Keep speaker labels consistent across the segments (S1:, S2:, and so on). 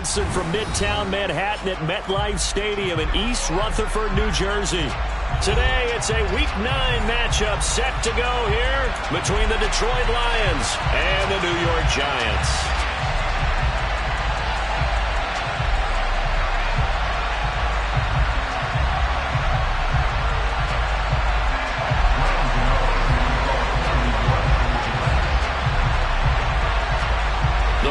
S1: Johnson from Midtown Manhattan at MetLife Stadium in East Rutherford, New Jersey. Today, it's a Week 9 matchup set to go here between the Detroit Lions and the New York Giants.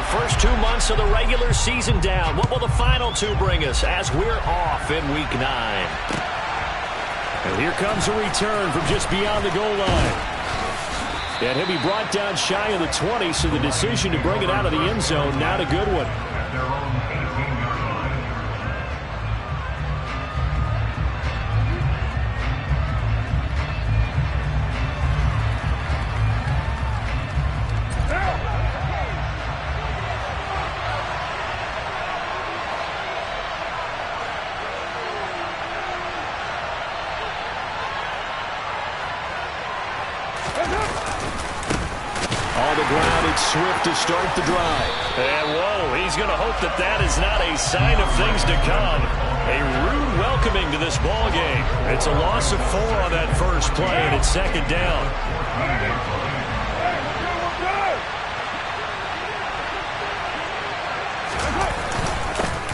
S1: First 2 months of the regular season down. What will the final 2 bring us as we're off in Week 9? And here comes a return from just beyond the goal line. And he'll be brought down shy of the 20, so the decision to bring it out of the end zone, not a good one.
S2: Swift to start the drive.
S1: And whoa, he's going to hope that that is not a sign of things to come. A rude welcoming to this ball game. It's a loss of 4 on that first play, and it's second down.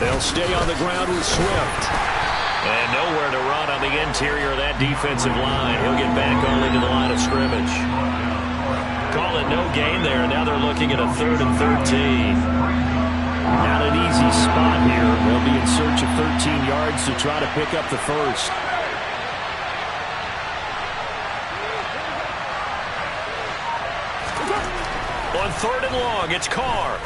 S2: They'll stay on the ground with Swift.
S1: And nowhere to run on the interior of that defensive line. He'll get back only to the line of scrimmage. Call it no gain there. Now they're looking at a 3rd and 13. Not an easy spot here. They'll be in search of 13 yards to try to pick up the first. On 3rd and long, it's Carr.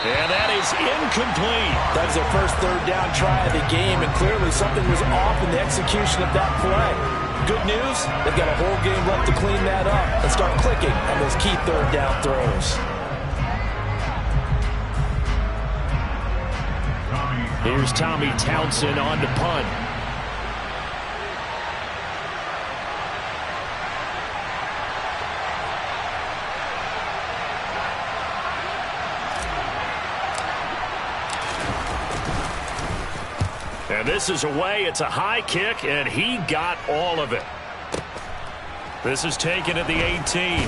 S1: And that is incomplete.
S3: That's their first 3rd down try of the game, and clearly something was off in the execution of that play. Good news, they've got a whole game left to clean that up and start clicking on those key 3rd down throws.
S1: Here's Tommy Townsend on to punt. And this is away. It's a high kick, and he got all of it. This is taken at the 18.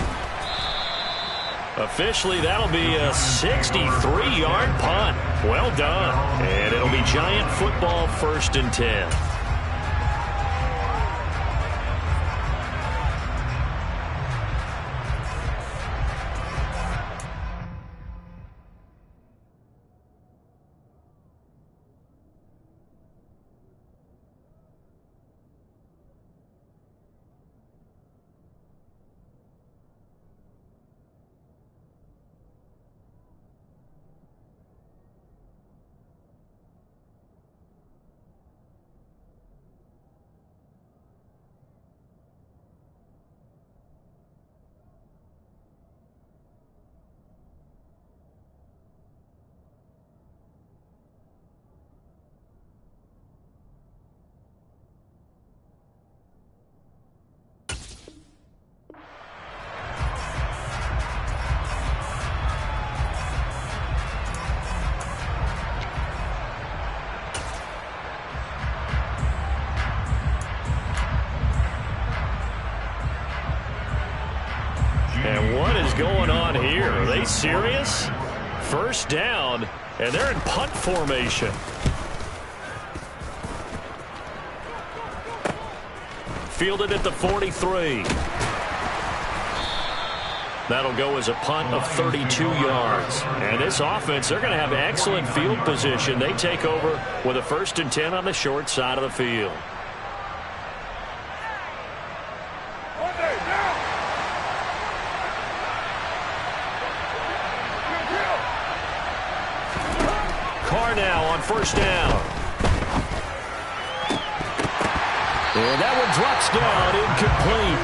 S1: Officially, that'll be a 63-yard punt. Well done. And it'll be Giant football 1st and 10. And what is going on here? Are they serious? 1st down, and they're in punt formation. Fielded at the 43. That'll go as a punt of 32 yards. And this offense, they're going to have excellent field position. They take over with a 1st and 10 on the short side of the field. Carr now on 1st down. And that one drops down, incomplete.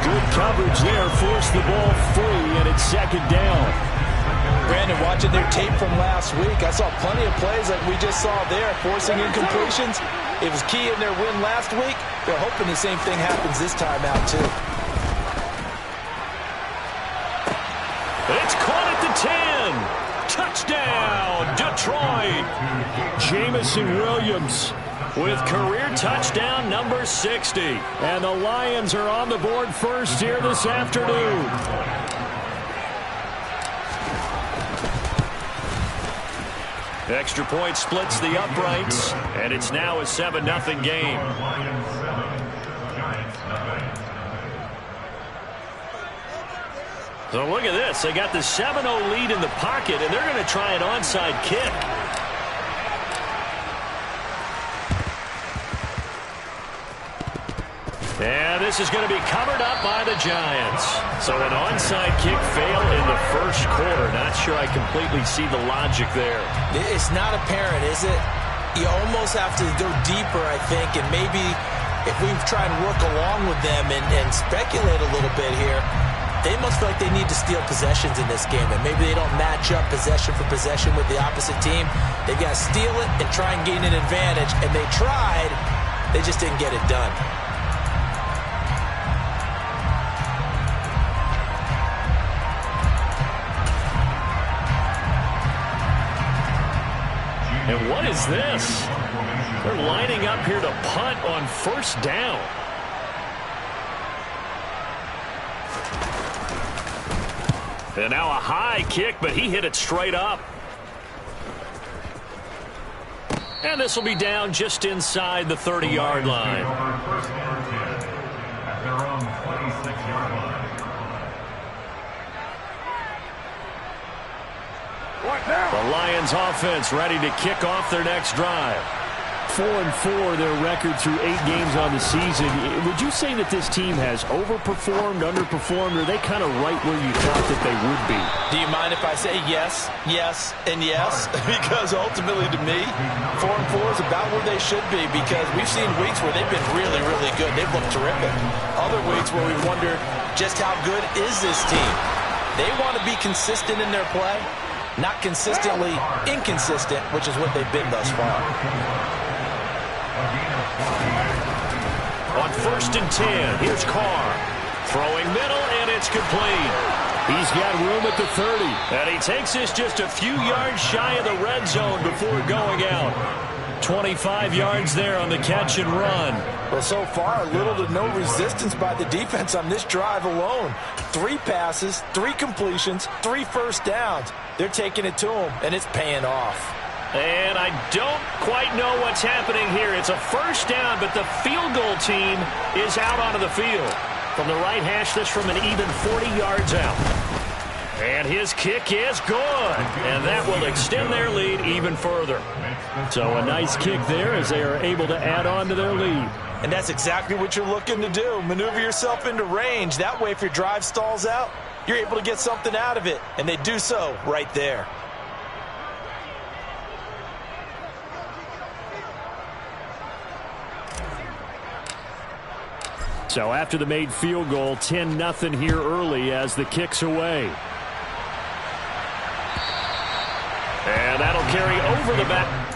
S1: Good coverage there, forced the ball free, and it's 2nd down.
S3: Brandon, watching their tape from last week, I saw plenty of plays like we just saw there, forcing incompletions. It was key in their win last week. They're hoping the same thing happens this time out, too.
S1: It's caught at the 10. Touchdown, Detroit.
S2: Jameson Williams
S1: With career touchdown number 60.
S2: And the Lions are on the board first here this afternoon.
S1: Extra point splits the uprights, and it's now a 7-0 game. So look at this. They got the 7-0 lead in the pocket, and they're going to try an onside kick. And this is going to be covered up by the Giants. So an onside kick fail in the first quarter. Not sure I completely see the logic there.
S3: It's not apparent, is it? You almost have to go deeper, I think, and maybe if we try and work along with them and speculate a little bit here, they must feel like they need to steal possessions in this game, and maybe they don't match up possession for possession with the opposite team. They've got to steal it and try and gain an advantage, and they tried. They just didn't get it done.
S1: And what is this? They're lining up here to punt on first down. And now a high kick, but he hit it straight up. And this will be down just inside the 30-yard line.
S4: At their own 26-yard line.
S1: The Lions offense ready to kick off their next drive.
S2: 4-4 their record through 8 games on the season. Would you say that this team has overperformed, underperformed, or are they kind of right where you thought that they would be?
S3: Do you mind if I say yes, yes, and yes? Because ultimately to me, 4-4 is about where they should be, because we've seen weeks where they've been really, really good. They've looked terrific. Other weeks where we've wondered just how good is this team. They want to be consistent in their play, not consistently inconsistent, which is what they've been thus far.
S1: On 1st and 10, here's Carr. Throwing middle, and it's complete.
S2: He's got room at the 30.
S1: And he takes this just a few yards shy of the red zone before going out. 25 yards there on the catch and run.
S3: Well, so far, little to no resistance by the defense on this drive alone. 3 passes, 3 completions, 3 first downs. They're taking it to him, and it's paying off.
S1: And I don't quite know what's happening here. It's a first down, but the field goal team is out onto the field. From the right hash, this from an even 40 yards out. And his kick is good. And that will extend their lead even further.
S2: So a nice kick there as they are able to add on to their lead.
S3: And that's exactly what you're looking to do. Maneuver yourself into range. That way, if your drive stalls out, you're able to get something out of it. And they do so right there.
S2: So after the made field goal, 10-0 here early as the kick's away.
S1: And that'll carry over the back.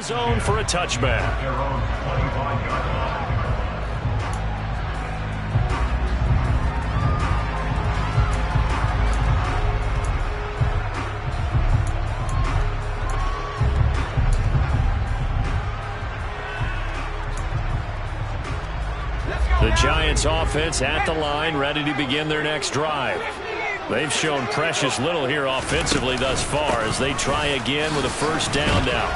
S1: Zone for a touchback.
S4: Their own 25-yard line.
S1: Giants offense at the line, ready to begin their next drive. They've shown precious little here offensively thus far as they try again with a first down now.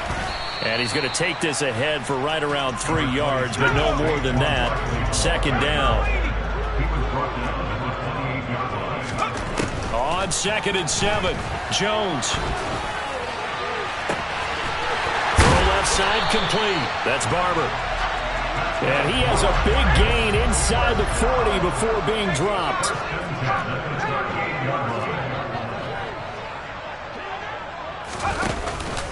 S1: And he's going to take this ahead for right around 3 yards, but no more than that. Second down. On 2nd and 7, Jones. Throw left side complete. That's Barber.
S2: And he has a big gain inside the 40 before being dropped.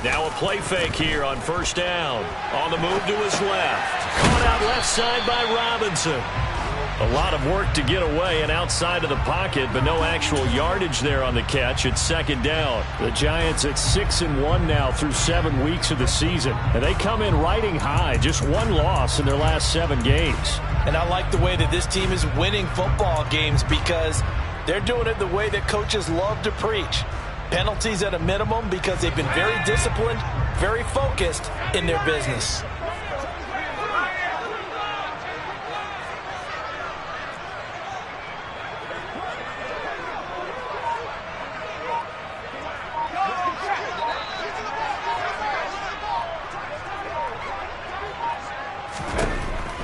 S1: Now a play fake here on first down. On the move to his left. Caught out left side by Robinson. A lot of work to get away and outside of the pocket, but no actual yardage there on the catch. It's second down.
S2: The Giants at 6-1 now through 7 weeks of the season. And they come in riding high. Just 1 loss in their last 7 games.
S3: And I like the way that this team is winning football games because they're doing it the way that coaches love to preach. Penalties at a minimum because they've been very disciplined, very focused in their business.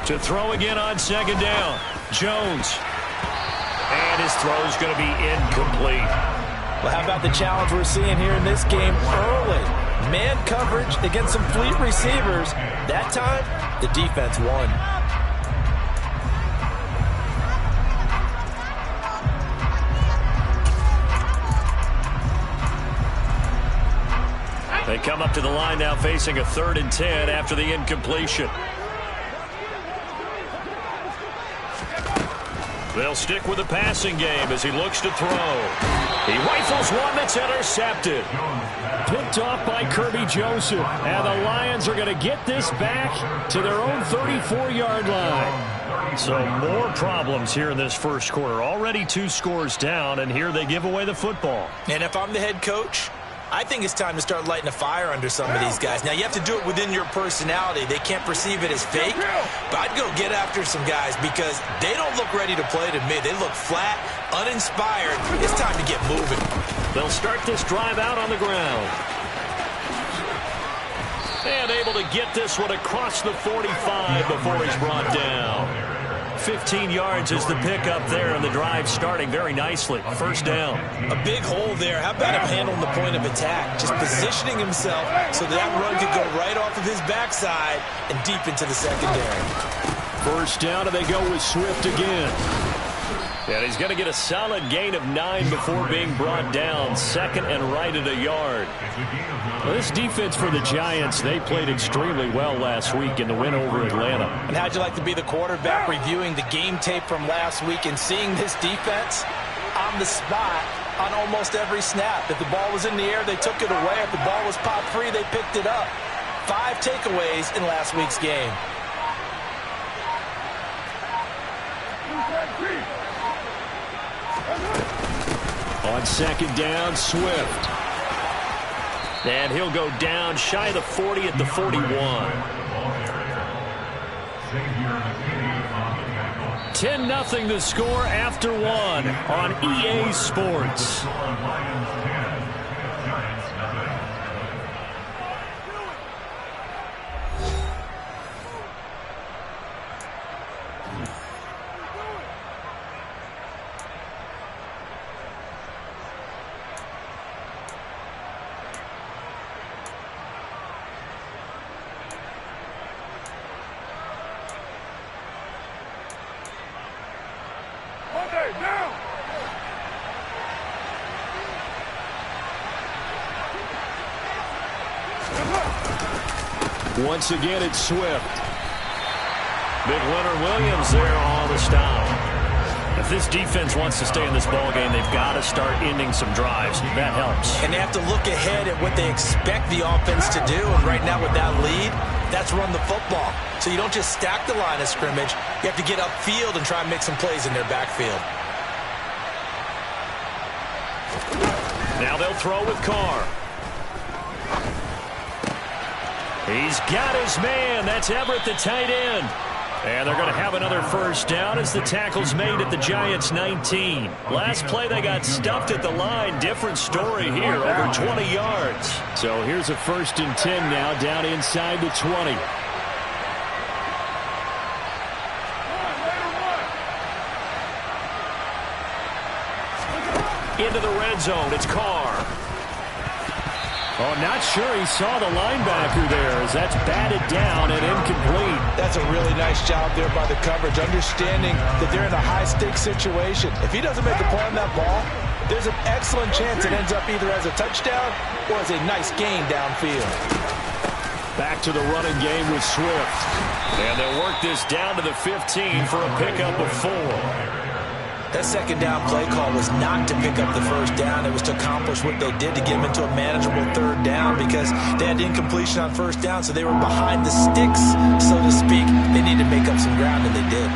S1: To throw again on second down. Jones. And his throw's going to be incomplete.
S3: Well, how about the challenge we're seeing here in this game early? Man coverage against some fleet receivers. That time, the defense won.
S1: They come up to the line now facing a 3rd and 10 after the incompletion. They'll stick with the passing game as he looks to throw. He rifles one that's intercepted.
S2: Picked off by Kirby Joseph. And the Lions are going to get this back to their own 34-yard line.
S1: So more problems here in this first quarter. Already 2 scores down, and here they give away the football.
S3: And if I'm the head coach, I think it's time to start lighting a fire under some of these guys. Now, you have to do it within your personality. They can't perceive it as fake, but I'd go get after some guys because they don't look ready to play to me. They look flat, uninspired. It's time to get moving.
S1: They'll start this drive out on the ground. And able to get this one across the 45 before he's brought down. 15 yards is the pickup there, and the drive starting very nicely. First down.
S3: A big hole there. How about him handling the point of attack? Just positioning himself so that run could go right off of his backside and deep into the secondary.
S2: First down, and they go with Swift again.
S1: And he's going to get a solid gain of 9 before being brought down. 2nd and right at a yard.
S2: Well, this defense for the Giants, they played extremely well last week in the win over Atlanta.
S3: And how'd you like to be the quarterback reviewing the game tape from last week and seeing this defense on the spot on almost every snap? If the ball was in the air, they took it away. If the ball was popped free, they picked it up. 5 takeaways in last week's game.
S2: On second down, Swift.
S1: And he'll go down shy of the 40 at the 41. 10-0 the score after 1 on EA Sports.
S2: Once again, it's Swift.
S1: Big Leonard Williams there on the stop. If this defense wants to stay in this ballgame, they've got to start ending some drives. That helps.
S3: And they have to look ahead at what they expect the offense to do. And right now with that lead, that's run the football. So you don't just stack the line of scrimmage. You have to get upfield and try and make some plays in their backfield.
S1: Now they'll throw with Carr. He's got his man. That's Everett, the tight end. And they're going to have another first down as the tackle's made at the Giants' 19. Last play, they got stuffed at the line. Different story here, over 20 yards.
S2: So here's a 1st and 10 now, down inside the 20.
S1: Into the red zone, it's Carr.
S2: Oh, not sure he saw the linebacker there as that's batted down and incomplete.
S3: That's a really nice job there by the coverage, understanding that they're in a high-stakes situation. If he doesn't make a play on that ball, there's an excellent chance it ends up either as a touchdown or as a nice gain downfield.
S2: Back to the running game with Swift.
S1: And they'll work this down to the 15 for a pickup of 4.
S3: That second down play call was not to pick up the first down. It was to accomplish what they did to get them into a manageable 3rd down because they had incompletion on 1st down, so they were behind the sticks, so to speak. They needed to make up some ground, and they did.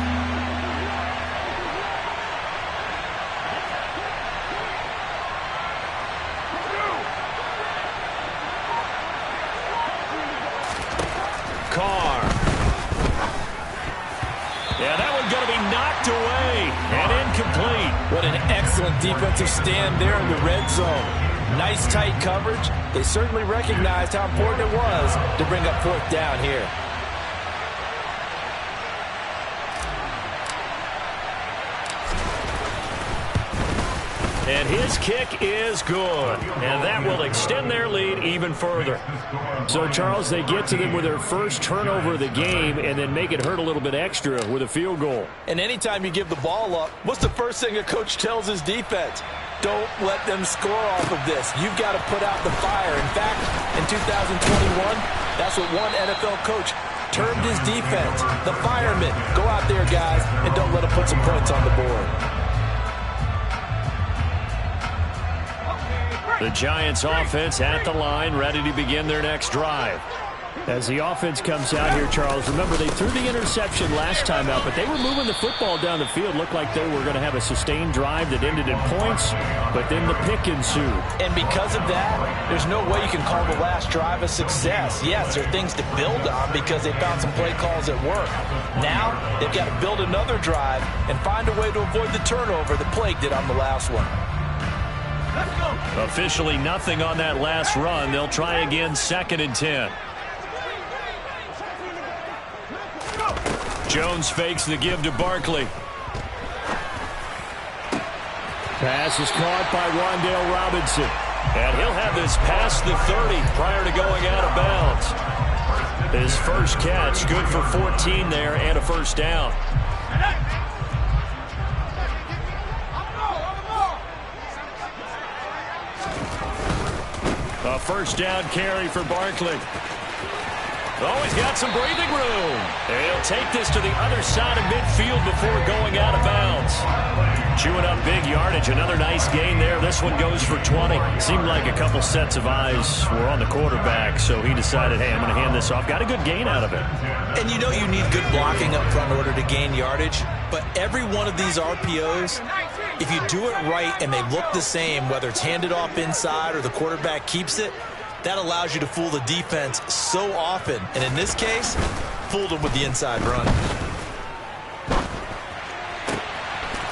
S1: Carr. Yeah, that one's going to be knocked away and incomplete.
S3: What an excellent defensive stand there in the red zone. Nice tight coverage. They certainly recognized how important it was to bring up 4th down here.
S1: And his kick is good. And that will extend their lead even further.
S2: So, Charles, they get to them with their first turnover of the game and then make it hurt a little bit extra with a field goal.
S3: And anytime you give the ball up, what's the first thing a coach tells his defense? Don't let them score off of this. You've got to put out the fire. In fact, in 2021, that's what one NFL coach termed his defense, the firemen. Go out there, guys, and don't let them put some points on the board.
S1: The Giants offense at the line, ready to begin their next drive.
S2: As the offense comes out here, Charles, remember they threw the interception last time out, but they were moving the football down the field. Looked like they were going to have a sustained drive that ended in points, but then the pick ensued.
S3: And because of that, there's no way you can call the last drive a success. Yes, there are things to build on because they found some play calls that work. Now, they've got to build another drive and find a way to avoid the turnover that plagued it on the last one.
S1: Officially nothing on that last run. They'll try again, 2nd and 10. Jones fakes the give to Barkley.
S2: Pass is caught by Wan'Dale Robinson.
S1: And he'll have this past the 30 prior to going out of bounds. His first catch, good for 14 there and a first down. A first down carry for Barkley. Oh, he's got some breathing room. He'll take this to the other side of midfield before going out of bounds. Chewing up big yardage. Another nice gain there. This one goes for 20. Seemed like a couple sets of eyes were on the quarterback, so he decided, hey, I'm going to hand this off. Got a good gain out of it.
S3: And you know you need good blocking up front in order to gain yardage, but every one of these RPOs, if you do it right and they look the same, whether it's handed off inside or the quarterback keeps it, that allows you to fool the defense so often. And in this case, fooled them with the inside run.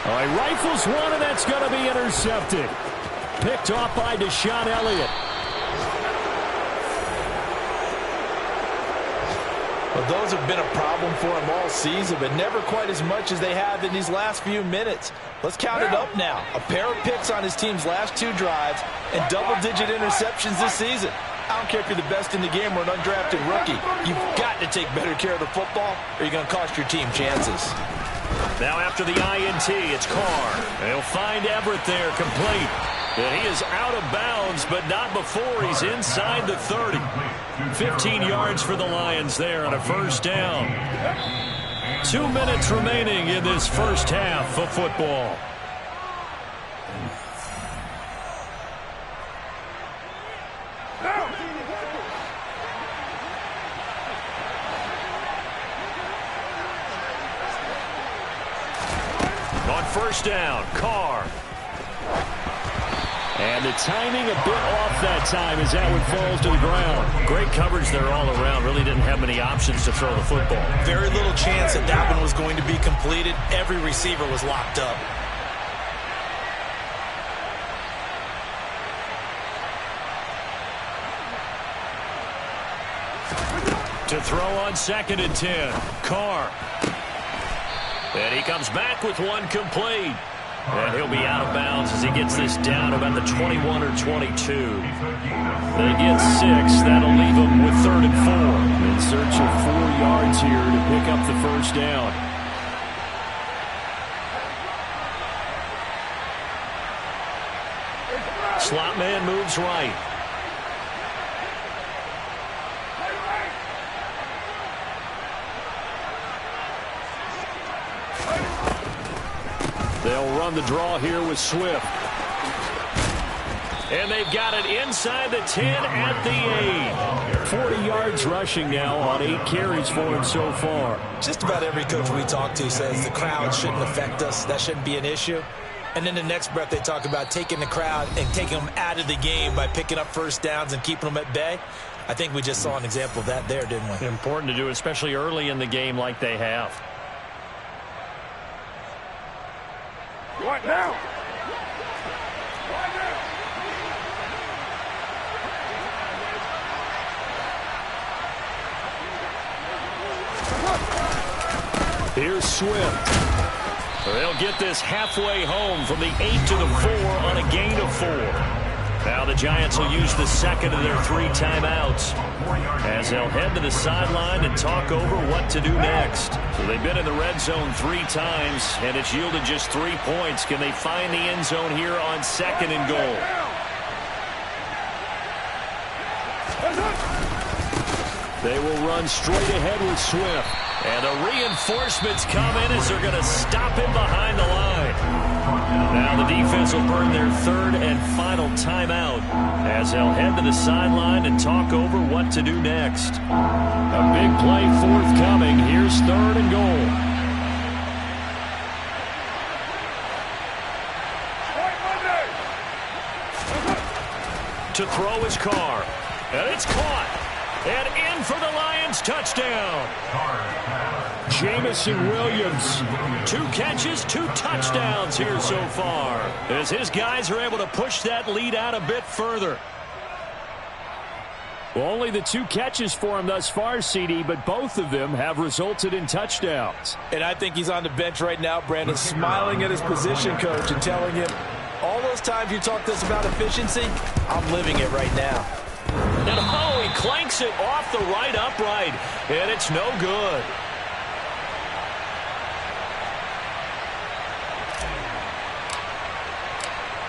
S2: All right, rifles one, and that's going to be intercepted. Picked off by Deshaun Elliott.
S3: Well, those have been a problem for him all season, but never quite as much as they have in these last few minutes. Let's count it up now. A pair of picks on his team's last 2 drives and double-digit interceptions this season. I don't care if you're the best in the game or an undrafted rookie. You've got to take better care of the football or you're going to cost your team chances.
S1: Now after the INT, it's Carr. They'll find Everett there, complete. And he is out of bounds, but not before he's inside the 30. 15 yards for the Lions there on a first down. 2 minutes remaining in this first half of football. On first down, Carr.
S2: And the timing a bit off that time as that one falls to the ground.
S1: Great coverage there all around. Really didn't have many options to throw the football.
S3: Very little chance that that one was going to be completed. Every receiver was locked up.
S1: To throw on 2nd and 10. Carr. And he comes back with one complete. And he'll be out of bounds as he gets this down about the 21 or 22. They get 6. That'll leave them with 3rd and 4.
S2: In search of 4 yards here to pick up the first down.
S1: Slot man moves right.
S2: They'll run the draw here with Swift.
S1: And they've got it inside the 10 at the 8.
S2: 40 yards rushing now on 8 carries for him so far.
S3: Just about every coach we talk to says the crowd shouldn't affect us. That shouldn't be an issue. And then the next breath they talk about taking the crowd and taking them out of the game by picking up first downs and keeping them at bay. I think we just saw an example of that there, didn't we?
S1: Important to do, especially early in the game like they have.
S5: What now?
S2: Here's Swift.
S1: They'll get this halfway home from the 8 to the 4 on a gain of 4. Now the Giants will use the second of their 3 timeouts as they'll head to the sideline and talk over what to do next. So they've been in the red zone 3 times, and it's yielded just 3 points. Can they find the end zone here on 2nd and goal?
S2: They will run straight ahead with Swift.
S1: And the reinforcements come in as they're going to stop him behind the line. Now the defense will burn their 3rd and final timeout as they'll head to the sideline and talk over what to do next.
S2: A big play forthcoming. Here's 3rd and goal.
S1: To throw his Carr. And it's caught. And in for the Lions touchdown.
S2: Jamison Williams.
S1: 2 catches, 2 touchdowns here so far as his guys are able to push that lead out a bit further.
S2: Well, only the 2 catches for him thus far, CD, but both of them have resulted in touchdowns.
S3: And I think he's on the bench right now, Brandon, smiling at his position coach and telling him, all those times you talked to us about efficiency, I'm living it right now.
S1: And oh, he clanks it off the right upright, and it's no good.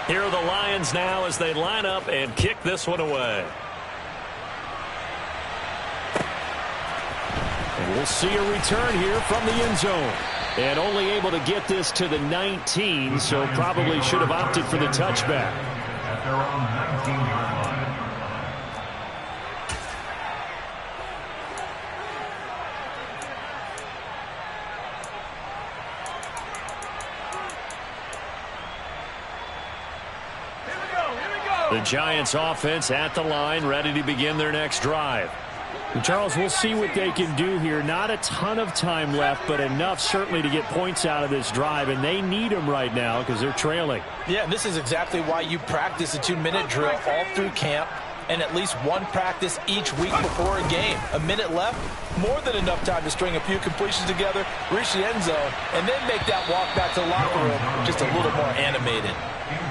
S1: Here are the Lions now as they line up and kick this one away.
S2: And we'll see a return here from the end zone. And only able to get this to the 19, so probably should have opted for the touchback.
S4: At their own 19-yard line.
S1: The Giants offense at the line, ready to begin their next drive.
S2: And Charles, we'll see what they can do here. Not a ton of time left, but enough certainly to get points out of this drive, and they need them right now because they're trailing.
S3: Yeah, and this is exactly why you practice a 2-minute drill all through camp and at least one practice each week before a game. A minute left, more than enough time to string a few completions together, reach the end zone, and then make that walk back to the locker room just a little more animated.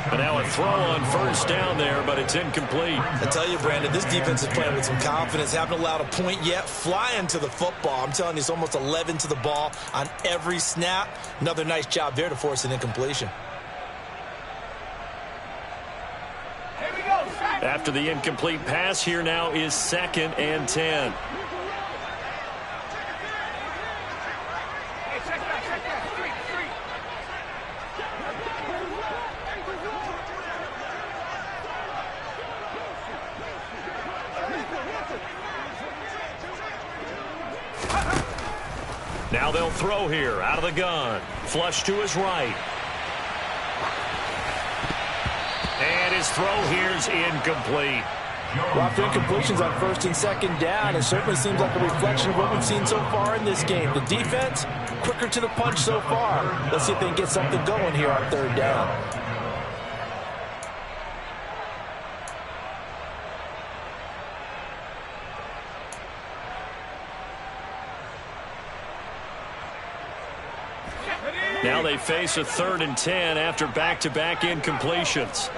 S1: And now a throw on first down there, but it's incomplete.
S3: I tell you, Brandon, this defense is playing with some confidence. Haven't allowed a point yet. Flying to the football. I'm telling you, it's almost 11 to the ball on every snap. Another nice job there to force an incompletion.
S1: After the incomplete pass, here now is 2nd and 10. Now they'll throw here out of the gun. Flush to his right. And his his throw here's incomplete.
S3: Well, after incompletions on first and second down, it certainly seems like a reflection of what we've seen so far in this game. The defense, quicker to the punch so far. Let's see if they can get something going here on third down.
S2: Now they face a 3rd and 10 after back-to-back incompletions.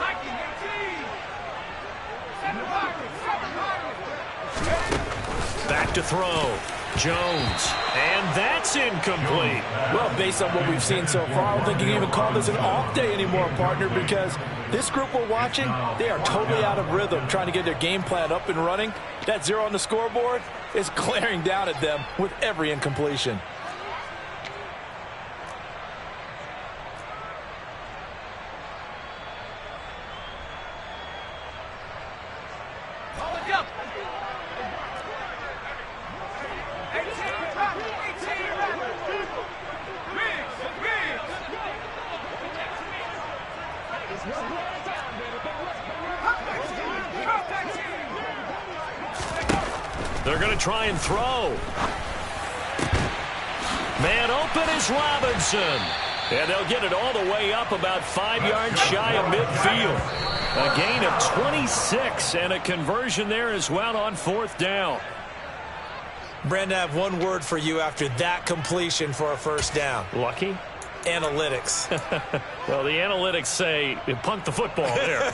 S2: Back to throw. Jones. And that's incomplete.
S3: Well, based on what we've seen so far, I don't think you can even call this an off day anymore, partner, because this group we're watching, they are totally out of rhythm trying to get their game plan up and running. That 0 on the scoreboard is glaring down at them with every incompletion.
S1: They're going to try and throw. Man open is Robinson. And they'll get it all the way up about 5 yards shy of midfield. A gain of 26 and a conversion there as well on 4th down.
S3: Brandon, I have one word for you after that completion for a first down.
S2: Lucky?
S3: Analytics.
S1: Well, the analytics say punt the football there.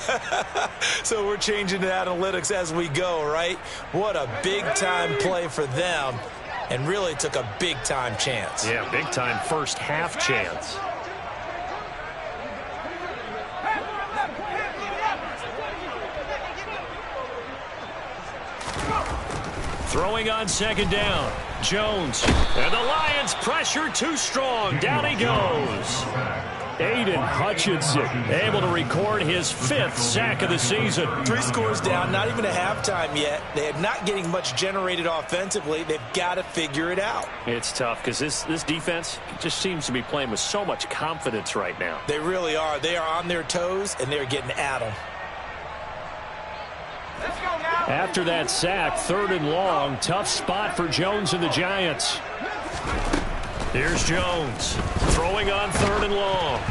S3: So we're changing to analytics as we go, right? What a big-time play for them, and really took a big-time chance.
S1: Yeah, big-time first half chance. Throwing on 2nd down. Jones. And the Lions pressure too strong. Down he goes.
S2: Aiden Hutchinson able to record his 5th sack of the season.
S3: 3 scores down, not even a halftime yet. They are not getting much generated offensively. They've got to figure it out.
S2: It's tough because this defense just seems to be playing with so much confidence right now.
S3: They really are. They are on their toes, and they're getting at them.
S2: After that sack, 3rd and long, tough spot for Jones and the Giants.
S1: Here's Jones throwing on 3rd and long.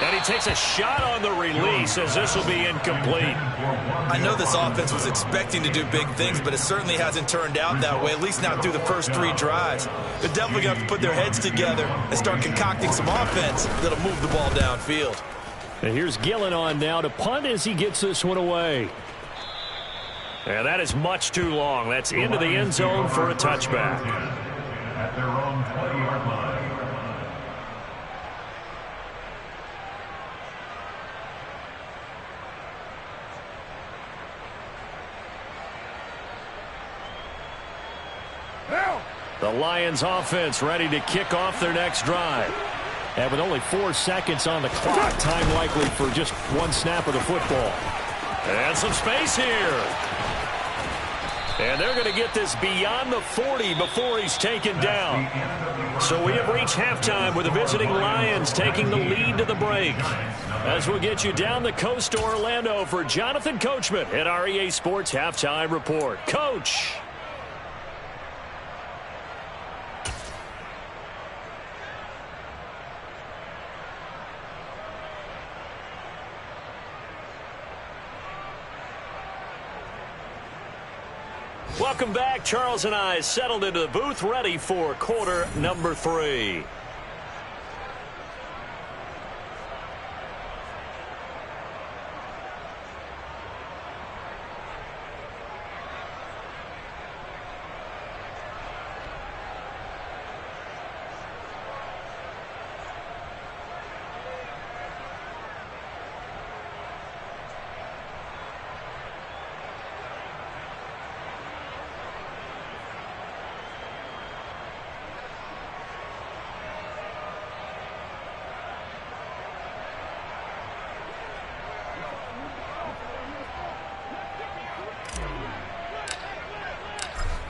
S1: And he takes a shot on the release as this will be incomplete.
S3: I know this offense was expecting to do big things, but it certainly hasn't turned out that way, at least not through the first 3 drives. They're definitely going to have to put their heads together and start concocting some offense that'll move the ball downfield.
S2: And here's Gillen on now to punt as he gets this one away.
S1: And that is much too long. That's into the end zone for a touchback.
S4: At their own 20-yard line.
S1: The Lions offense ready to kick off their next drive.
S2: And with only 4 seconds on the clock, time likely for just 1 snap of the football.
S1: And some space here. And they're going to get this beyond the 40 before he's taken down. So we have reached halftime with the visiting Lions taking the lead to the break. As we'll get you down the coast to Orlando for Jonathan Coachman at our EA Sports Halftime Report. Coach. Welcome back. Charles and I settled into the booth, ready for quarter number 3.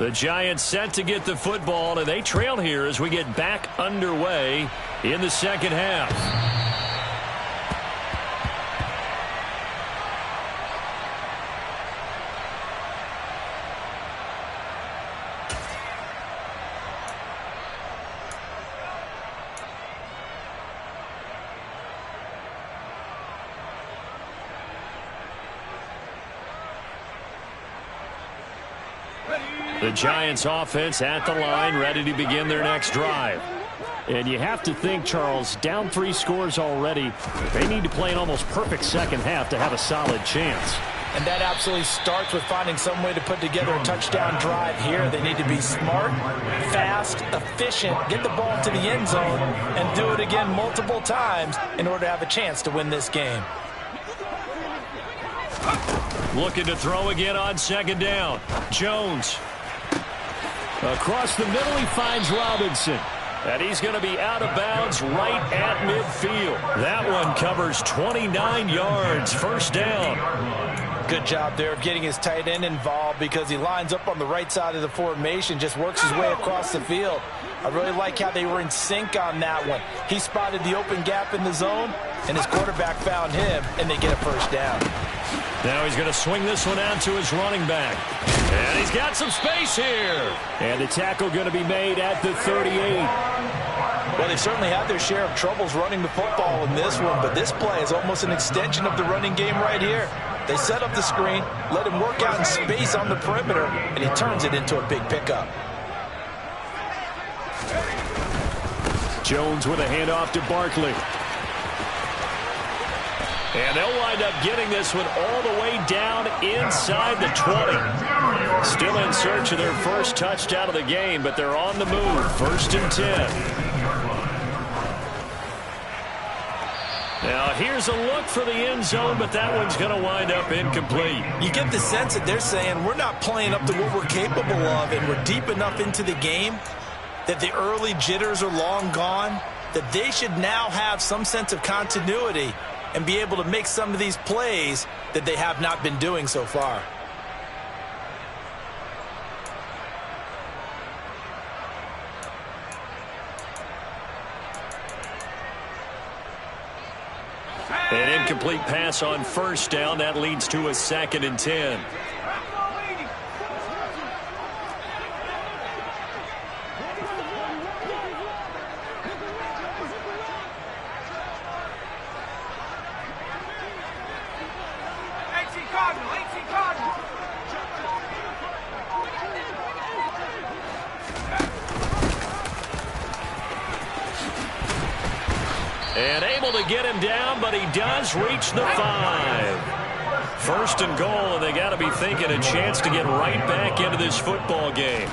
S1: The Giants set to get the football, and they trail here as we get back underway in the second half. The Giants offense at the line, ready to begin their next drive.
S2: And you have to think, Charles, down 3 scores already. They need to play an almost perfect second half to have a solid chance.
S3: And that absolutely starts with finding some way to put together a touchdown drive here. They need to be smart, fast, efficient, get the ball to the end zone, and do it again multiple times in order to have a chance to win this game.
S1: Looking to throw again on second down. Jones.
S2: Across the middle, he finds Robinson.
S1: And he's going to be out of bounds right at midfield. That one covers 29 yards. First down.
S3: Good job there of getting his tight end involved because he lines up on the right side of the formation, just works his way across the field. I really like how they were in sync on that one. He spotted the open gap in the zone, and his quarterback found him, and they get a first down.
S1: Now he's going to swing this one out to his running back. And he's got some space here.
S2: And the tackle going to be made at the 38.
S3: Well, they certainly had their share of troubles running the football in this one, but this play is almost an extension of the running game right here. They set up the screen, let him work out in space on the perimeter, and he turns it into a big pickup.
S2: Jones with a handoff to Barkley.
S1: And they'll wind up getting this one all the way down inside the 20. Still in search of their first touchdown of the game, but they're on the move. First and 10. Now, here's a look for the end zone, but that one's going to wind up incomplete.
S3: You get the sense that they're saying we're not playing up to what we're capable of, and we're deep enough into the game that the early jitters are long gone, that they should now have some sense of continuity and be able to make some of these plays that they have not been doing so far.
S1: An incomplete pass on first down. That leads to a 2nd and 10. And able to get him down, but he does reach the 5. First and goal, and they got to be thinking a chance to get right back into this football game.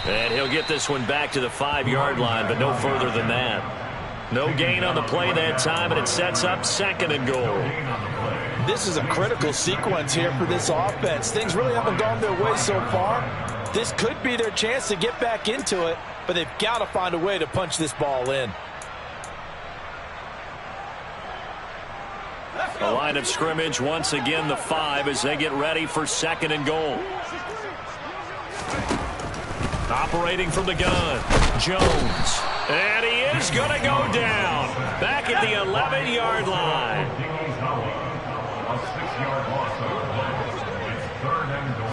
S1: And he'll get this one back to the 5-yard line, but no further than that. No gain on the play that time, and it sets up 2nd and goal.
S3: This is a critical sequence here for this offense. Things really haven't gone their way so far. This could be their chance to get back into it, but they've got to find a way to punch this ball in.
S1: The line of scrimmage, once again, the 5 as they get ready for 2nd and goal. Operating from the gun, Jones. And he is going to go down. Back at the 11-yard line.
S4: A 6-yard loss of the ball. It's 3rd and goal.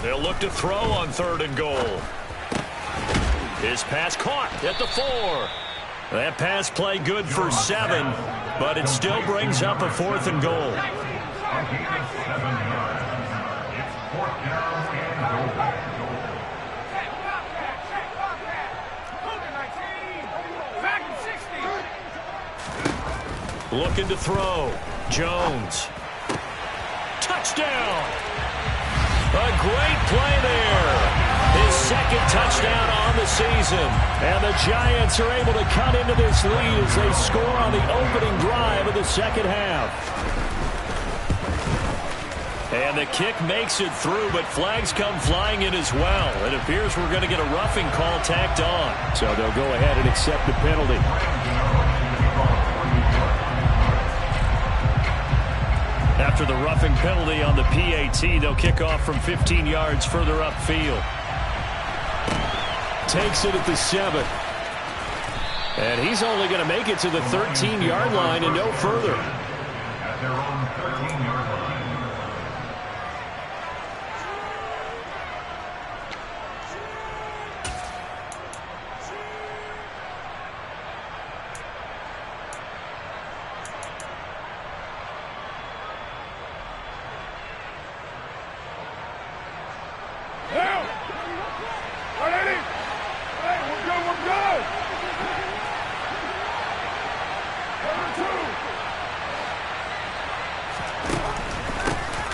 S1: They'll look to throw on 3rd and goal. His pass caught at the 4. That pass play good for 7, but it still brings up a 4th and goal. Looking to throw. Jones. Touchdown. A great play there. His 2nd touchdown on the season. And the Giants are able to cut into this lead as they score on the opening drive of the 2nd half. And the kick makes it through, but flags come flying in as well. It appears we're going to get a roughing call tacked on.
S2: So they'll go ahead and accept the penalty.
S1: After the roughing penalty on the PAT, they'll kick off from 15 yards further upfield.
S2: Takes it at the 7.
S1: And he's only going to make it to the 13-yard line and no further.
S4: At their own 13-yard line.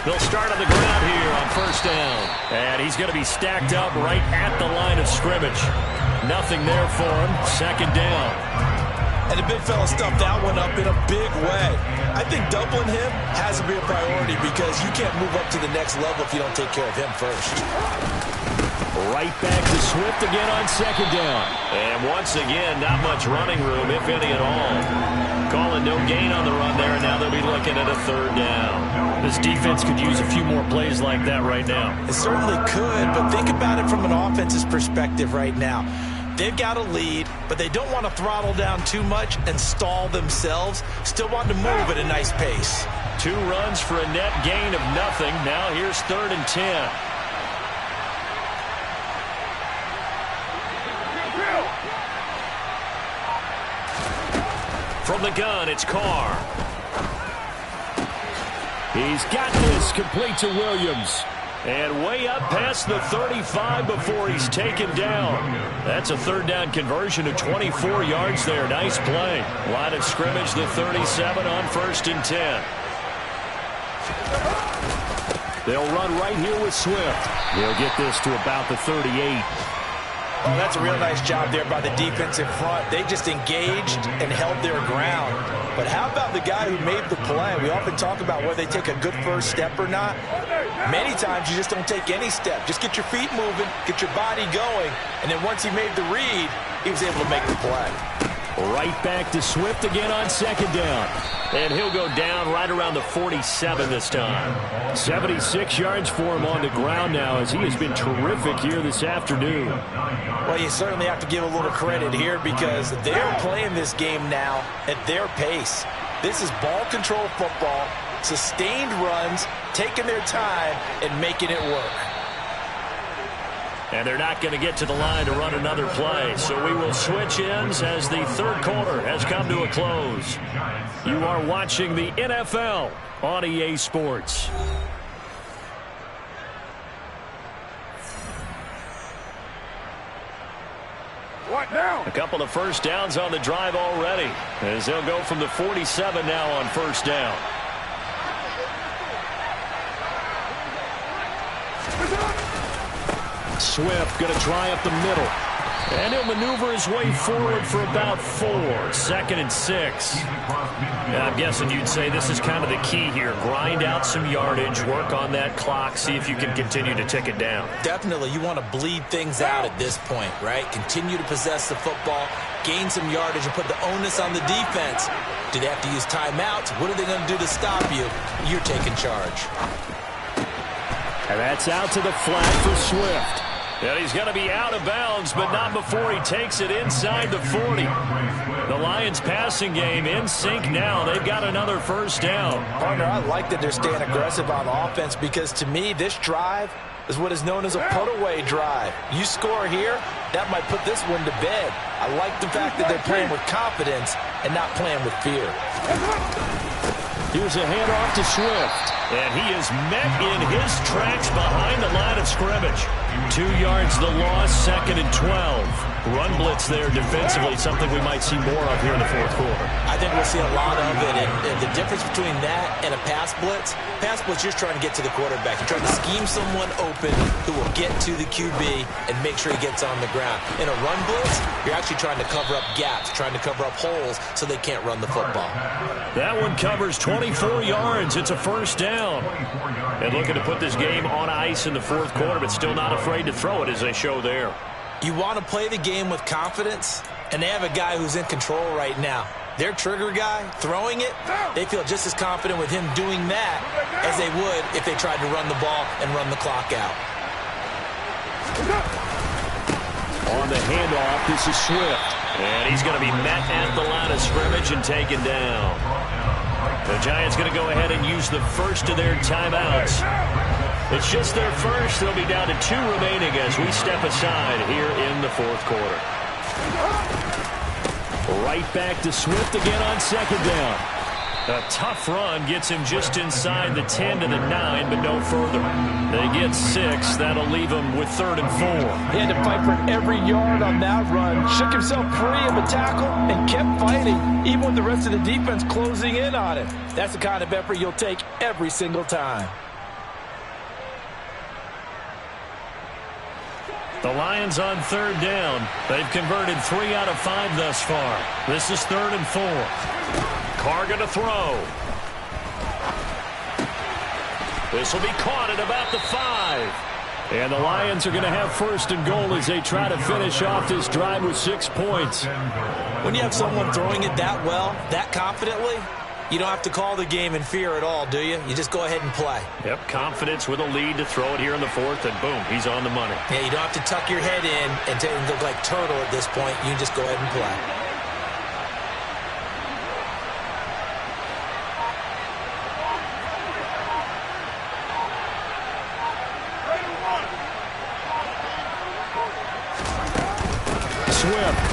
S1: They'll start on the ground here on first down.
S2: And he's going to be stacked up right at the line of scrimmage. Nothing there for him. Second down.
S3: And the big fella stuffed that one up in a big way. I think doubling him has to be a priority because you can't move up to the next level if you don't take care of him first.
S2: Right back to Swift again on second down.
S1: And once again, not much running room, if any at all. Calling no gain on the run there, and now they'll be looking at a third down.
S2: This defense could use a few more plays like that right now.
S3: It certainly could, but think about it from an offense's perspective right now. They've got a lead, but they don't want to throttle down too much and stall themselves. Still want to move at a nice pace.
S2: 2 runs for a net gain of nothing. Now here's 3rd and 10.
S1: From the gun, it's Carr.
S2: He's got this, complete to Williams.
S1: And way up past the 35 before he's taken down. That's a third down conversion of 24 yards there. Nice play. Line of scrimmage, the 37 on 1st and 10.
S2: They'll run right here with Swift. They'll get this to about the 38.
S3: Oh, that's a real nice job there by the defense in front. They just engaged and held their ground. But how about the guy who made the play? We often talk about whether they take a good first step or not. Many times you just don't take any step. Just get your feet moving, get your body going, and then once he made the read, he was able to make the play.
S2: Right back to Swift again on second down.
S1: And he'll go down right around the 47 this time.
S2: 76 yards for him on the ground now as he has been terrific here this afternoon.
S3: Well, you certainly have to give a little credit here because they're playing this game now at their pace. This is ball control football, sustained runs, taking their time and making it work.
S1: And they're not going to get to the line to run another play. So we will switch ends as the third quarter has come to a close. You are watching the NFL on EA Sports.
S5: What now?
S1: A couple of first downs on the drive already as they'll go from the 47 now on first down.
S2: Swift going to try up the middle. And he'll maneuver his way forward for about 4. 2nd and 6.
S1: I'm guessing you'd say this is kind of the key here. Grind out some yardage, work on that clock, see if you can continue to tick it down.
S3: Definitely, you want to bleed things out at this point, right? Continue to possess the football, gain some yardage, and put the onus on the defense. Do they have to use timeouts? What are they going to do to stop you? You're taking charge.
S2: And that's out to the flat for Swift.
S1: And he's going to be out of bounds, but not before he takes it inside the 40. The Lions passing game in sync now. They've got another first down.
S3: Partner, I like that they're staying aggressive on offense because to me, this drive is what is known as a put-away drive. You score here, that might put this one to bed. I like the fact that they're playing with confidence and not playing with fear.
S2: Here's a handoff to Swift.
S1: And he is met in his tracks behind the line of scrimmage.
S2: 2 yards the loss, 2nd and 12. Run blitz there defensively, something we might see more of here in the fourth quarter.
S3: I think we'll see a lot of it. And the difference between that and a pass blitz, you're trying to get to the quarterback. You're trying to scheme someone open who will get to the QB and make sure he gets on the ground. In a run blitz, you're actually trying to cover up gaps, trying to cover up holes so they can't run the football.
S2: That one covers 24 yards. It's a first down.
S1: And looking to put this game on ice in the fourth quarter, but still not afraid to throw it as they show there.
S3: You want to play the game with confidence, and they have a guy who's in control right now. Their trigger guy, throwing it, they feel just as confident with him doing that as they would if they tried to run the ball and run the clock out.
S2: On the handoff, this is Swift.
S1: And he's going to be met at the line of scrimmage and taken down. The Giants going to go ahead and use the first of their timeouts. It's just their first. They'll be down to 2 remaining as we step aside here in the fourth quarter.
S2: Right back to Swift again on second down.
S1: A tough run gets him just inside the 10 to the 9, but no further. They get 6. That'll leave him with 3rd and 4.
S3: He had to fight for every yard on that run. Shook himself free of a tackle and kept fighting, even with the rest of the defense closing in on him. That's the kind of effort you'll take every single time.
S1: The Lions on third down. They've converted 3 out of 5 thus far. This is 3rd and 4. Carr going to throw. This will be caught at about the 5.
S2: And the Lions are going to have 1st and goal as they try to finish off this drive with 6 points.
S3: When you have someone throwing it that well, that confidently, you don't have to call the game in fear at all, do you? You just go ahead and play.
S1: Yep, confidence with a lead to throw it here in the 4th, and boom, he's on the money.
S3: Yeah, you don't have to tuck your head in and look like turtle at this point. You just go ahead and play.
S2: Swift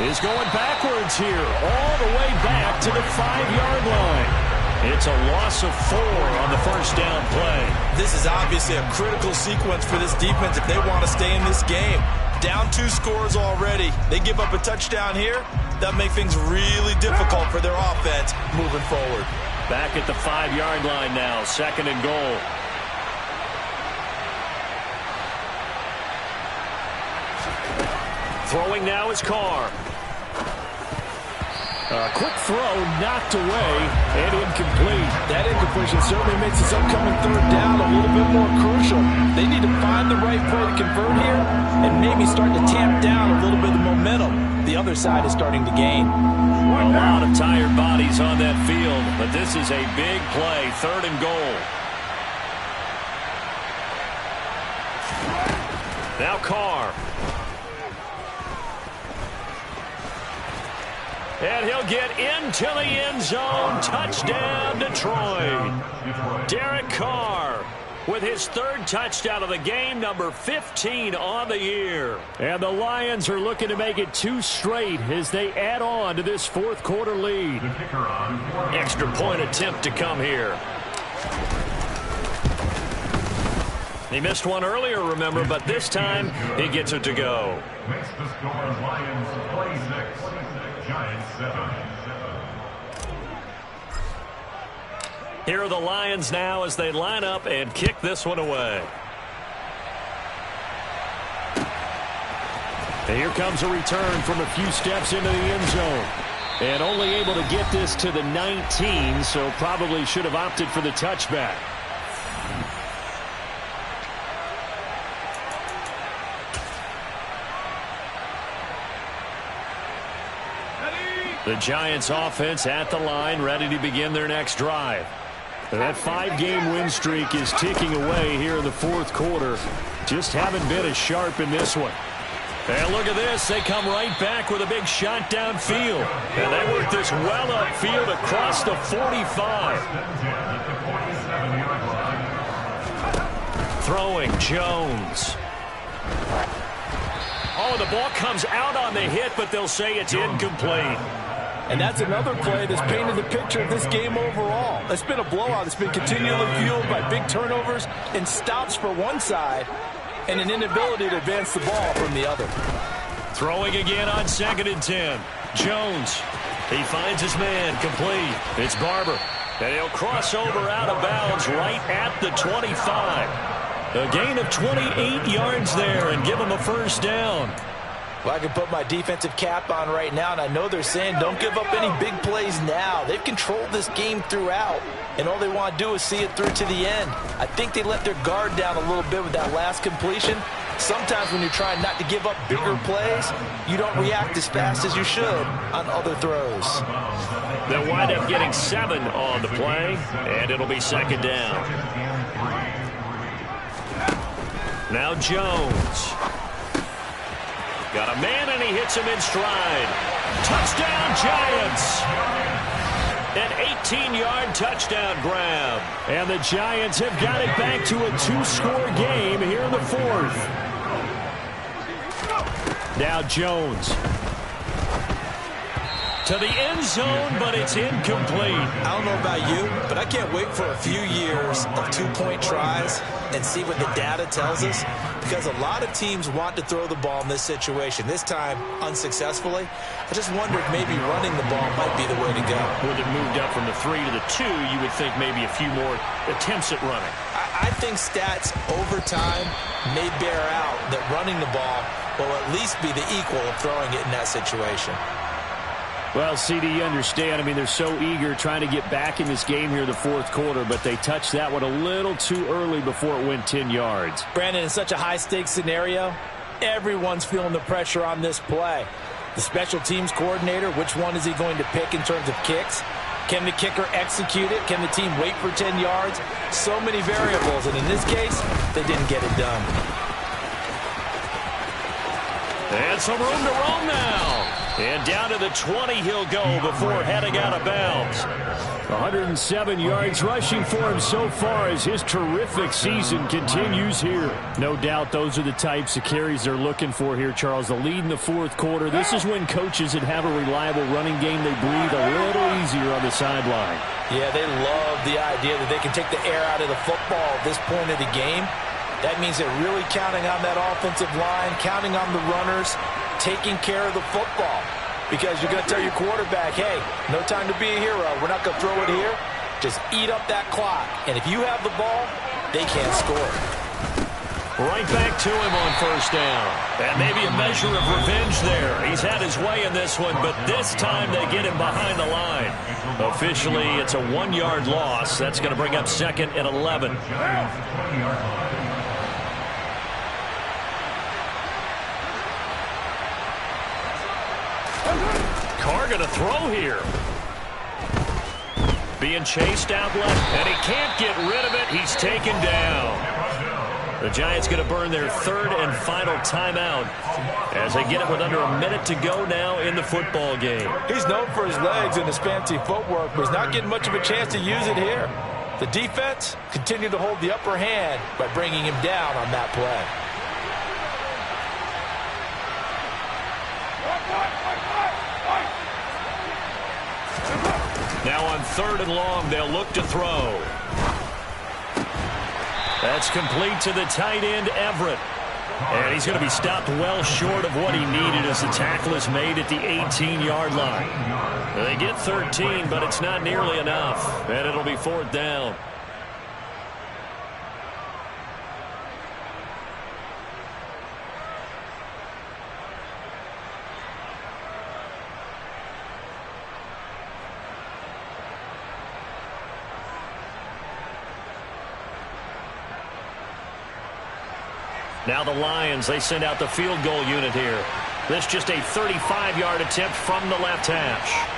S2: is going backwards here, all the way back to the 5-yard line. It's a loss of 4 on the 1st down play.
S3: This is obviously a critical sequence for this defense if they want to stay in this game. Down 2 scores already. They give up a touchdown here. That make things really difficult for their offense moving forward.
S2: Back at the 5-yard line now, 2nd and goal.
S1: Throwing now is Carr.
S2: A quick throw knocked away and incomplete.
S3: That incompletion certainly makes this upcoming 3rd down a little bit more crucial. They need to find the right play to convert here and maybe start to tamp down a little bit of the momentum. The other side is starting to gain.
S1: A lot of tired bodies on that field, but this is a big play, 3rd and goal. Now Carr. And he'll get into the end zone. Touchdown, Detroit. Derek Carr with his 3rd touchdown of the game, number 15 on the year.
S2: And the Lions are looking to make it 2 straight as they add on to this 4th quarter lead.
S1: Extra point attempt to come here. He missed one earlier, remember, but this time he gets it to go.
S4: Makes the score Lions 26, Giants 7.
S1: Here are the Lions now as they line up and kick this one away.
S2: And here comes a return from a few steps into the end zone. And only able to get this to the 19, so probably should have opted for the touchback. The Giants offense at the line, ready to begin their next drive. That 5-game win streak is ticking away here in the 4th quarter. Just haven't been as sharp in this one.
S1: And look at this. They come right back with a big shot downfield. And they work this well upfield across the 45. Throwing Jones. Oh, the ball comes out on the hit, but they'll say it's incomplete.
S3: And that's another play that's painted the picture of this game overall. It's been a blowout. It's been continually fueled by big turnovers and stops for one side and an inability to advance the ball from the other.
S1: Throwing again on 2nd and 10. Jones. He finds his man complete. It's Barber. And he'll cross over out of bounds right at the 25. A gain of 28 yards there and give him a 1st down.
S3: Well, I can put my defensive cap on right now, and I know they're saying don't give up any big plays now. They've controlled this game throughout, and all they want to do is see it through to the end. I think they let their guard down a little bit with that last completion. Sometimes when you're trying not to give up bigger plays, you don't react as fast as you should on other throws.
S1: They'll wind up getting 7 on the play, and it'll be 2nd down. Now Jones. Got a man, and he hits him in stride. Touchdown, Giants! An 18-yard touchdown grab.
S2: And the Giants have got it back to a 2-score game here in the 4th. Now Jones.
S1: To the end zone, but it's incomplete.
S3: I don't know about you, but I can't wait for a few years of 2-point tries and see what the data tells us, because a lot of teams want to throw the ball in this situation. This time, unsuccessfully. I just wonder if maybe running the ball might be the way to go.
S1: With it moved up from the 3 to the 2, you would think maybe a few more attempts at running.
S3: I think stats over time may bear out that running the ball will at least be the equal of throwing it in that situation.
S2: Well, CD, you understand. I mean, they're so eager trying to get back in this game here in the fourth quarter, but they touched that one a little too early before it went 10 yards.
S3: Brandon, in such a high-stakes scenario, everyone's feeling the pressure on this play. The special teams coordinator, which one is he going to pick in terms of kicks? Can the kicker execute it? Can the team wait for 10 yards? So many variables, and in this case, they didn't get it done.
S2: And some room to roam now. And down to the 20 he'll go before heading out of bounds. 107 yards rushing for him so far as his terrific season continues here. No doubt those are the types of carries they're looking for here, Charles. The lead in the fourth quarter. This is when coaches that have a reliable running game, they breathe a little easier on the sideline.
S3: Yeah, they love the idea that they can take the air out of the football at this point of the game. That means they're really counting on that offensive line, counting on the runners, taking care of the football. Because you're going to tell your quarterback, hey, no time to be a hero. We're not going to throw it here. Just eat up that clock. And if you have the ball, they can't score.
S2: Right back to him on first down. And maybe a measure of revenge there. He's had his way in this one, but this time they get him behind the line. Officially, it's a 1-yard loss. That's going to bring up 2nd and 11. Carr going to throw here. Being chased out left, and he can't get rid of it. He's taken down. The Giants going to burn their 3rd and final timeout as they get it with under a minute to go now in the football game.
S3: He's known for his legs and his fancy footwork, but he's not getting much of a chance to use it here. The defense continued to hold the upper hand by bringing him down on that play.
S2: Now on 3rd and long, they'll look to throw. That's complete to the tight end, Everett. And he's going to be stopped well short of what he needed as the tackle is made at the 18-yard line. They get 13, but it's not nearly enough. And it'll be 4th down. Now the Lions, they send out the field goal unit here. This just a 35-yard attempt from the left hash.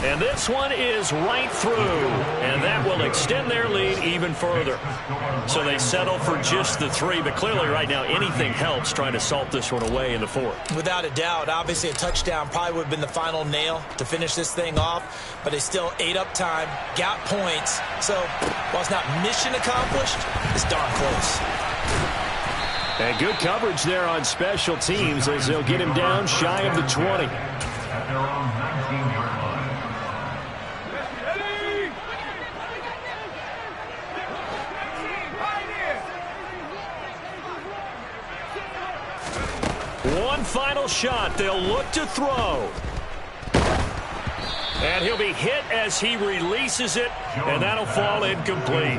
S2: And this one is right through, and that will extend their lead even further. So they settle for just the 3, but clearly right now anything helps trying to salt this one away in the 4th.
S3: Without a doubt, obviously a touchdown probably would have been the final nail to finish this thing off, but they still ate up time, got points. So while it's not mission accomplished, it's darn close.
S2: And good coverage there on special teams as they'll get him down shy of the 20.
S4: At their own 19-yard line.
S2: One final shot. They'll look to throw. And he'll be hit as he releases it, and that'll fall incomplete.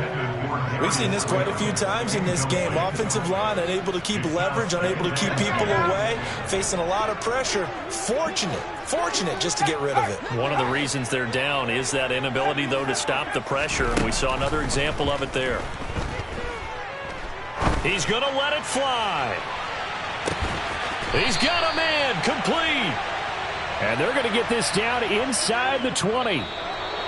S3: We've seen this quite a few times in this game. Offensive line unable to keep leverage, unable to keep people away, facing a lot of pressure. Fortunate just to get rid of it.
S2: One of the reasons they're down is that inability, though, to stop the pressure, and we saw another example of it there. He's going to let it fly. He's got a man complete. And they're going to get this down inside the 20.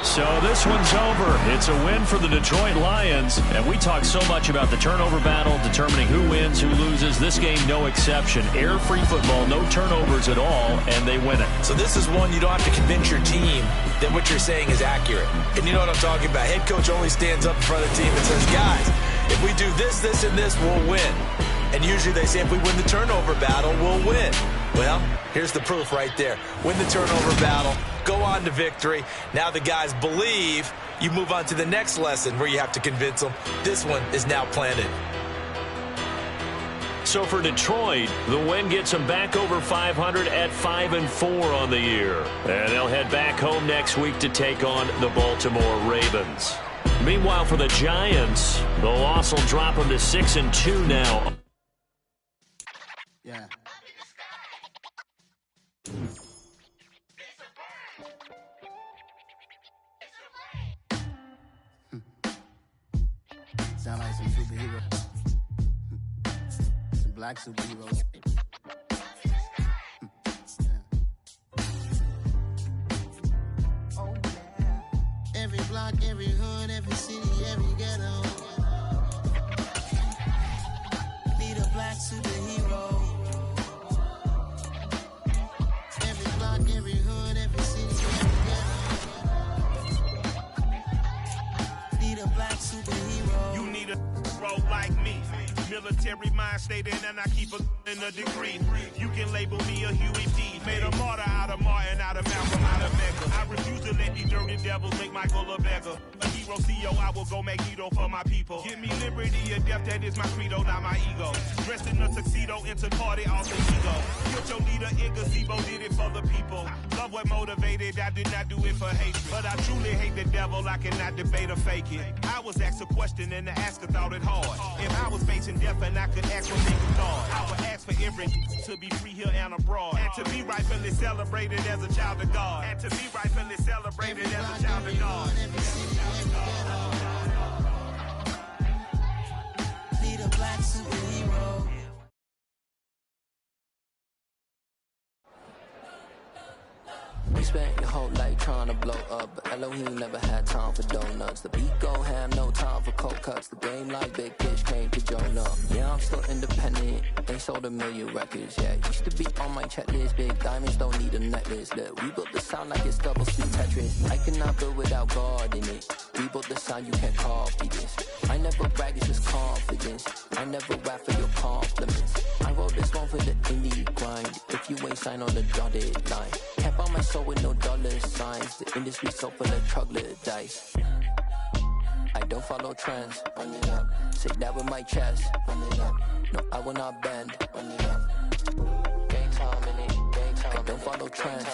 S2: So this one's over. It's a win for the Detroit Lions. And we talk so much about the turnover battle, determining who wins, who loses. This game, no exception. Air-free football, no turnovers at all, and they win it.
S3: So this is one you don't have to convince your team that what you're saying is accurate. And you know what I'm talking about. Head coach only stands up in front of the team and says, guys, if we do this, this, and this, we'll win. And usually they say if we win the turnover battle, we'll win. Well, here's the proof right there. Win the turnover battle, go on to victory. Now the guys believe. You move on to the next lesson where you have to convince them. This one is now planted.
S1: So for Detroit, the win gets them back over 500 at 5-4 on the year. And they'll head back home next week to take on the Baltimore Ravens. Meanwhile, for the Giants, the loss will drop them to 6-2 now.
S6: Yeah. Sound like some superheroes. Some black superheroes. Oh, yeah. Every block, every hood, every city, every ghetto. Need a black superhero. Every block, every hood, every city, every ghetto. Need a black superhero.
S7: You need a role like me. Military mind stated, and I keep in a degree. You can label me a Huey P. Made a martyr out of Martin, out of Malcolm, out of Mecca. I refuse to let these dirty devils make Michael a beggar. A hero CEO, I will go Magneto for my people. Give me liberty or death, that is my credo, not my ego. Dressed in a tuxedo, into party, alter ego. Killed your leader, Gazebo, did it for the people. Love what motivated, I did not do it for hatred. But I truly hate the devil, I cannot debate or fake it. I was asked a question and the asker thought it hard. If I was facing death and I could ask for niggas God, I would ask for every to be free here and abroad. And to be rightfully celebrated as a child of God. And to be rightfully celebrated as a child of God.
S6: Need a black superhero.
S8: You spent your whole life trying to blow up, but Elohim never had time for donuts. The beat go ham, no time for cold cuts. The game like Big Fish came to Jonah. Yeah, I'm still independent. They sold 1 million records. Yeah, used to be on my checklist. Big diamonds don't need a necklace. Look, we built the sound like it's double speed Tetris. I cannot build without God in it. We built the sound, you can't copy this. I never brag, it's just confidence. I never rap for your compliments. I wrote this one for the indie grind. If you ain't signed on the dotted line, can't buy my soul with no dollar signs. The industry so full of troglodytes. I don't follow trends. Run it up. Say that with my chest. Run it up. No, I will not bend. Run it up. Game time in it. Game time. I don't follow trends.